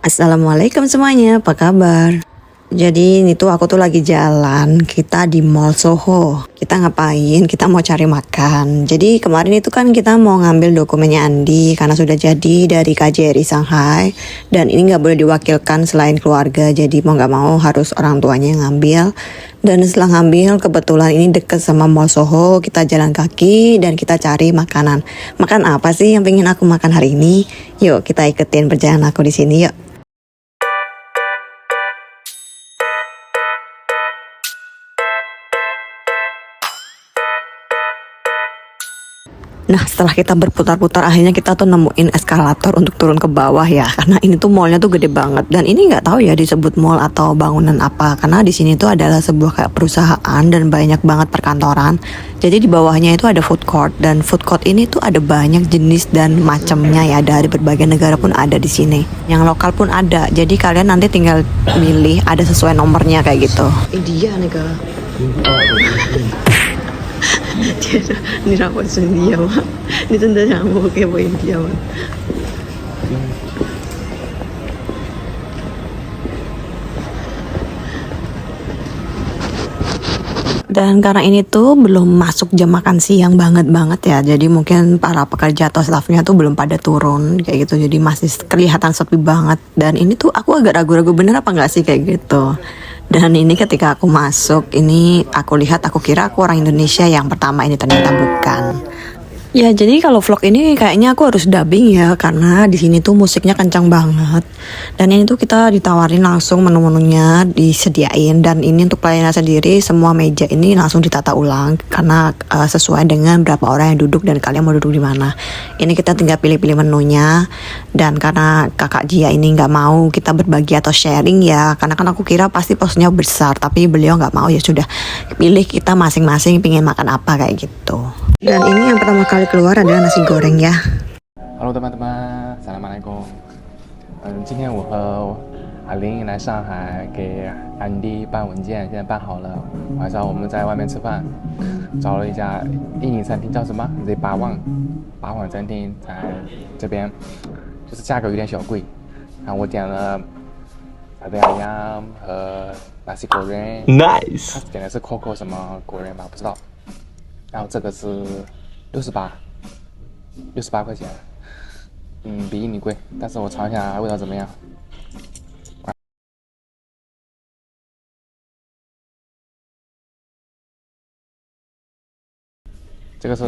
Assalamualaikum semuanya, apa kabar? Jadi ini tuh aku tuh lagi jalan, kita di Mall Soho. Kita ngapain? Kita mau cari makan. Jadi kemarin itu kan kita mau ngambil dokumennya Andi karena sudah jadi dari KJRI Shanghai. Dan ini nggak boleh diwakilkan selain keluarga, jadi mau nggak mau harus orang tuanya yang ngambil. Dan setelah ngambil, kebetulan ini deket sama Mall Soho, kita jalan kaki dan kita cari makanan. Makan apa sih yang pengen aku makan hari ini? Yuk kita ikutin perjalanan aku di sini yuk. Nah setelah kita berputar-putar akhirnya kita tuh nemuin eskalator untuk turun ke bawah ya, karena ini tuh mallnya tuh gede banget dan ini nggak tahu ya disebut mall atau bangunan apa, karena di sini tuh adalah sebuah kayak perusahaan dan banyak banget perkantoran. Jadi di bawahnya itu ada food court dan food court ini tuh ada banyak jenis dan macamnya ya, dari berbagai negara pun ada di sini. Yang lokal pun ada. Jadi kalian nanti tinggal milih, ada sesuai nomornya kayak gitu. India nih kak. 天哪，你让我是印第吗？你真的想我给我印第吗？Dan karena ini tuh belum masuk jam makan siang banget ya, jadi mungkin para pekerja atau staffnya tuh belum pada turun kayak gitu, jadi masih kelihatan sepi banget. Dan ini tuh aku agak ragu-ragu bener apa nggak sih kayak gitu. Dan ini ketika aku masuk, ini aku lihat, aku kira aku orang Indonesia yang pertama, ini ternyata bukan. Ya jadi kalau vlog ini kayaknya aku harus dubbing ya, karena di sini tuh musiknya kencang banget. Dan ini tuh kita ditawarin langsung menu-menunya disediain, dan ini untuk pelayanan sendiri semua meja ini langsung ditata ulang karena sesuai dengan berapa orang yang duduk dan kalian mau duduk di mana. Ini kita tinggal pilih-pilih menunya, dan karena kakak Jia ini nggak mau kita berbagi atau sharing ya, karena kan aku kira pasti porsinya besar, tapi beliau nggak mau, ya sudah pilih kita masing-masing pingin makan apa kayak gitu. Dan ini yang pertama kali keluar adalah nasi goreng ya. Hello teman-teman, Assalamualaikum。今天我和阿玲来上海给安迪办文件，现在办好了。晚上我们在外面吃饭，找了一家印尼餐厅，叫什么 Z 八旺餐厅，在这边，就是价格有点小贵。然后我点了sate ayam 和 nasi goreng。Nice。他点的是 Coco 什么 goreng 吧，不知道。然后这个是68块钱，比印尼贵，但是我尝一下味道怎么样。这个是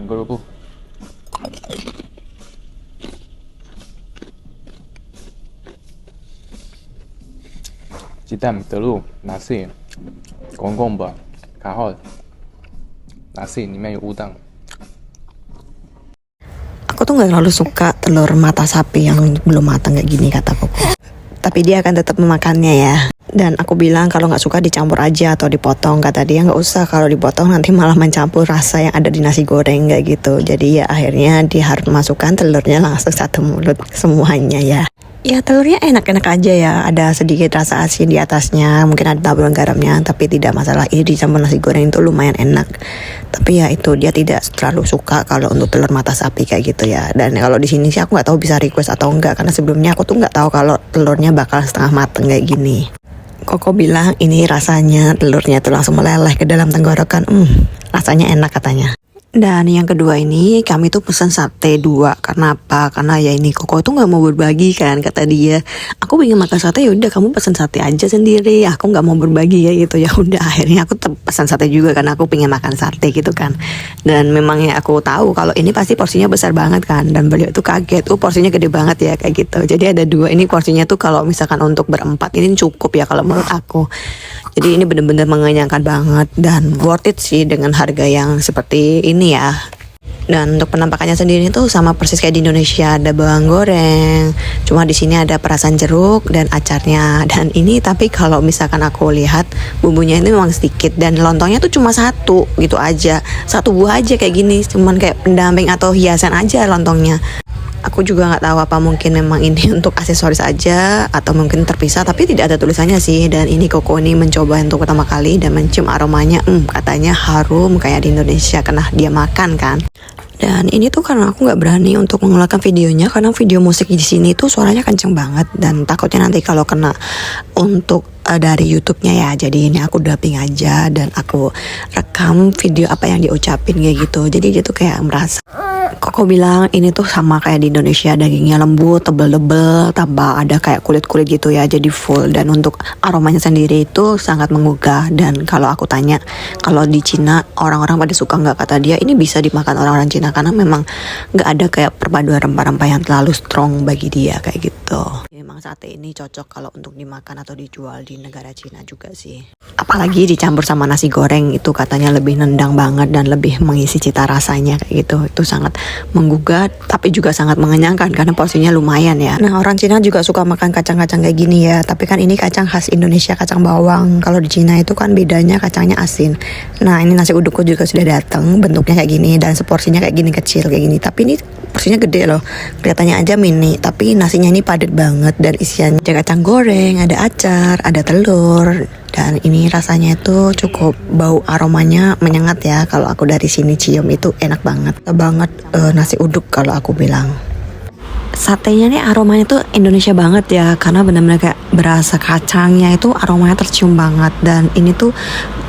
格鲁布，鸡蛋、德鲁、nasi、gong吧，卡号。nasi 里面有udang。Aku tuh nggak terlalu suka telur mata sapi yang belum matang kayak gini kata Koko. Tapi dia akan tetap memakannya ya. Dan aku bilang kalau nggak suka dicampur aja atau dipotong. Kata dia nggak usah, kalau dipotong nanti malah mencampur rasa yang ada di nasi goreng kayak gitu. Jadi ya akhirnya dia harus masukkan telurnya langsung satu mulut semuanya ya. Ya telurnya enak-enak aja ya, ada sedikit rasa asin di atasnya, mungkin ada taburan garamnya, tapi tidak masalah. Ini dicampur nasi goreng itu lumayan enak. Tapi ya itu dia tidak terlalu suka kalau untuk telur mata sapi kayak gitu ya. Dan kalau di sini sih aku nggak tahu bisa request atau enggak, karena sebelumnya aku tuh nggak tahu kalau telurnya bakal setengah mateng kayak gini. Koko bilang ini rasanya telurnya tuh langsung meleleh ke dalam tenggorokan, rasanya enak katanya. Dan yang kedua ini kami tuh pesan sate 2. Karena apa? Karena ya ini Koko tuh nggak mau berbagi kan, kata dia. Aku pengen makan sate, ya udah kamu pesan sate aja sendiri. Aku nggak mau berbagi ya gitu. Ya udah akhirnya aku pesan sate juga karena aku pengen makan sate gitu kan. Dan memangnya aku tahu kalau ini pasti porsinya besar banget kan. Dan beliau tuh kaget, porsinya gede banget ya kayak gitu. Jadi ada 2 ini porsinya tuh kalau misalkan untuk berempat ini cukup ya kalau menurut aku. Jadi ini bener-bener mengenyangkan banget dan worth it sih dengan harga yang seperti ini ya. Dan untuk penampakannya sendiri tuh sama persis kayak di Indonesia, ada bawang goreng, cuma di sini ada perasan jeruk dan acarnya. Dan ini tapi kalau misalkan aku lihat bumbunya ini memang sedikit dan lontongnya tuh cuma satu gitu aja, satu buah aja kayak gini, cuman kayak pendamping atau hiasan aja lontongnya. Aku juga nggak tahu apa mungkin memang ini untuk aksesoris aja atau mungkin terpisah, tapi tidak ada tulisannya sih. Dan ini Koko ini mencoba untuk pertama kali dan mencium aromanya, katanya harum kayak di Indonesia karena dia makan kan. Dan ini tuh karena aku nggak berani untuk mengeluarkan videonya karena video musik di sini tuh suaranya kenceng banget dan takutnya nanti kalau kena untuk dari YouTube-nya ya. Jadi ini aku dubbing aja dan aku rekam video apa yang diucapin kayak gitu. Jadi dia tuh kayak merasa Koko bilang ini tuh sama kayak di Indonesia, dagingnya lembut, tebel-tebel, tambah ada kayak kulit-kulit gitu ya, jadi full. Dan untuk aromanya sendiri itu sangat menggugah. Dan kalau aku tanya, kalau di Cina orang-orang pada suka nggak, kata dia ini bisa dimakan orang-orang Cina karena memang nggak ada kayak perpaduan rempah-rempah yang terlalu strong bagi dia kayak gitu. Memang sate ini cocok kalau untuk dimakan atau dijual di negara Cina juga sih. Apalagi dicampur sama nasi goreng itu katanya lebih nendang banget dan lebih mengisi cita rasanya kayak gitu. Itu sangat menggugah tapi juga sangat mengenyangkan karena porsinya lumayan ya. Nah, orang Cina juga suka makan kacang-kacang kayak gini ya, tapi kan ini kacang khas Indonesia, kacang bawang. Kalau di Cina itu kan bedanya kacangnya asin. Nah, ini nasi udukku juga sudah datang, bentuknya kayak gini dan seporsinya kayak gini, kecil kayak gini, tapi ini porsinya gede loh, kelihatannya aja mini tapi nasinya ini padat banget dan isiannya ada kacang goreng, ada acar, ada telur. Dan ini rasanya itu cukup bau, aromanya menyengat ya. Kalau aku dari sini cium itu enak banget nasi uduk kalau aku bilang. Satenya nih aromanya tuh Indonesia banget ya, karena benar-benar kayak berasa kacangnya itu aromanya tercium banget. Dan ini tuh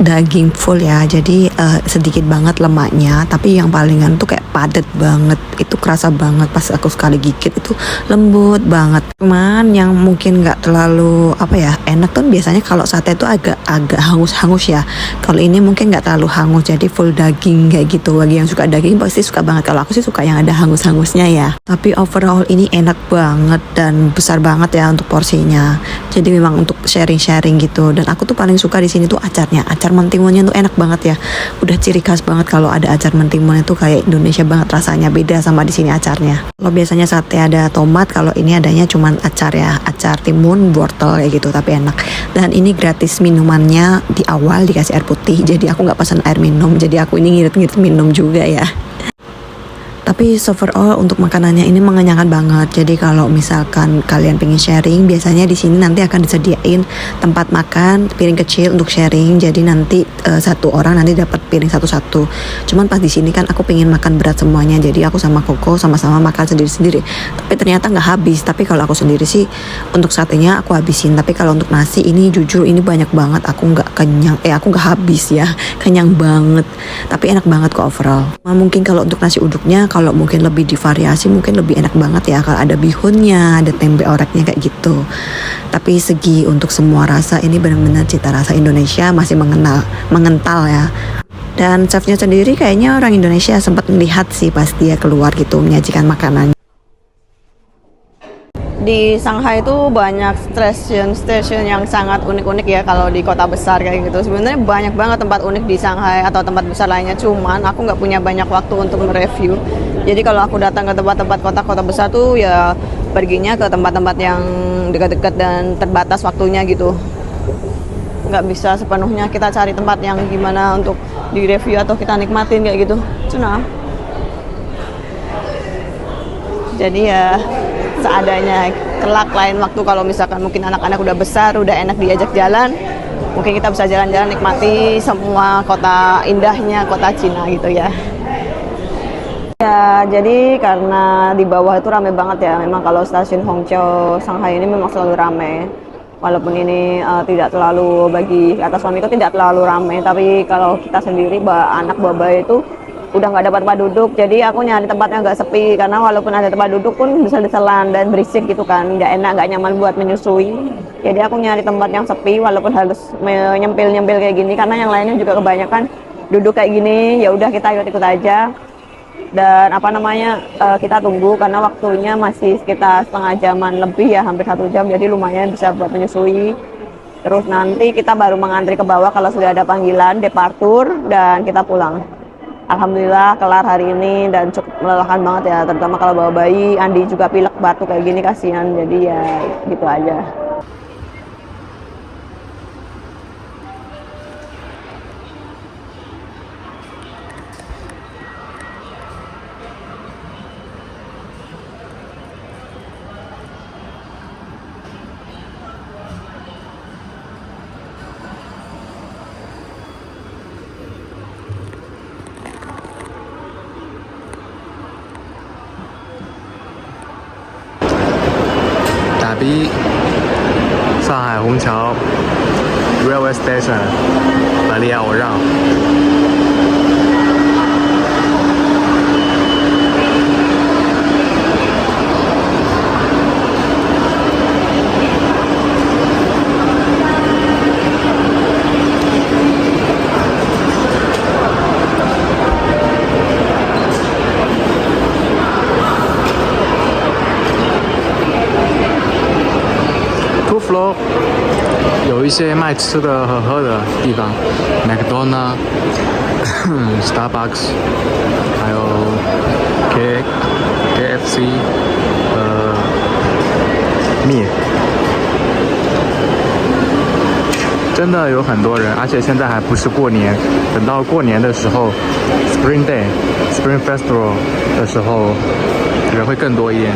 daging full ya, jadi sedikit banget lemaknya, tapi yang palingan tuh kayak padat banget, itu kerasa banget pas aku sekali gigit itu lembut banget. Cuman yang mungkin nggak terlalu apa ya enak tuh biasanya kalau sate itu agak hangus-hangus ya. Kalau ini mungkin nggak terlalu hangus, jadi full daging kayak gitu. Bagi yang suka daging pasti suka banget. Kalau aku sih suka yang ada hangus-hangusnya ya. Tapi overall ini enak banget dan besar banget ya untuk porsinya. Jadi memang untuk sharing-sharing gitu. Dan aku tuh paling suka di sini tuh acarnya. Acar mentimunnya tuh enak banget ya. Udah ciri khas banget kalau ada acar mentimun itu kayak Indonesia banget rasanya, beda sama di sini acarnya. Kalau biasanya sate ada tomat, kalau ini adanya cuman acar ya. Acar timun, wortel kayak gitu, tapi enak. Dan ini gratis minumannya di awal dikasih air putih. Jadi aku nggak pesan air minum. Jadi aku ini ngirit-ngirit minum juga ya. Tapi overall untuk makanannya ini mengenyangkan banget. Jadi kalau misalkan kalian pengen sharing, biasanya di sini nanti akan disediain tempat makan piring kecil untuk sharing. Jadi nanti satu orang nanti dapat piring satu-satu. Cuman pas di sini kan aku pengen makan berat semuanya. Jadi aku sama Koko sama-sama makan sendiri-sendiri. Tapi ternyata nggak habis. Tapi kalau aku sendiri sih untuk satenya aku habisin. Tapi kalau untuk nasi ini jujur ini banyak banget. Aku nggak kenyang. Aku nggak habis ya. Kenyang banget. Tapi enak banget kok overall. Mungkin kalau untuk nasi uduknya, kalau mungkin lebih divariasi mungkin lebih enak banget ya kalau ada bihunnya, ada tempe oreknya kayak gitu. Tapi segi untuk semua rasa ini benar-benar cita rasa Indonesia masih mengental ya. Dan chefnya sendiri kayaknya orang Indonesia, sempat melihat sih pas dia keluar gitu menyajikan makanan. Di Shanghai itu banyak stasiun yang sangat unik-unik ya kalau di kota besar kayak gitu. Sebenarnya banyak banget tempat unik di Shanghai atau tempat besar lainnya, cuman aku nggak punya banyak waktu untuk mereview. Jadi kalau aku datang ke tempat-tempat kota-kota besar tuh ya perginya ke tempat-tempat yang dekat-dekat dan terbatas waktunya gitu. Nggak bisa sepenuhnya kita cari tempat yang gimana untuk direview atau kita nikmatin kayak gitu. Cuma jadi ya seadanya, kelak lain waktu kalau misalkan mungkin anak-anak udah besar, udah enak diajak jalan, mungkin kita bisa jalan-jalan nikmati semua kota indahnya kota Cina gitu ya. Ya, jadi karena di bawah itu ramai banget ya. Memang kalau stasiun Hongqiao Shanghai ini memang selalu ramai. Walaupun ini tidak terlalu, bagi atas suamiku tidak terlalu ramai, tapi kalau kita sendiri anak bayi itu udah nggak dapat tempat duduk. Jadi aku nyari tempatnya nggak sepi, karena walaupun ada tempat duduk pun bisa diselan dan berisik gitu kan, nggak enak, nggak nyaman buat menyusui. Jadi aku nyari tempat yang sepi walaupun harus nyempil kayak gini, karena yang lainnya juga kebanyakan duduk kayak gini. Ya udah kita ikut-ikut aja. Dan kita tunggu karena waktunya masih sekitar setengah jaman lebih ya, hampir 1 jam, jadi lumayan bisa buat menyusui. Terus nanti kita baru mengantri ke bawah kalau sudah ada panggilan departur dan kita pulang. Alhamdulillah kelar hari ini dan cukup melelahkan banget ya, terutama kalau bawa bayi. Andi juga pilek batuk kayak gini, kasihan, jadi ya gitu aja. 海滨、上海虹桥、Railway Station、百利亚欧让。Two floor 有一些卖吃的和喝的地方 ，McDonald、Starbucks， 还有 KFC 和面，真的有很多人，而且现在还不是过年，等到过年的时候 ，Spring Day、Spring Festival 的时候，人会更多一点。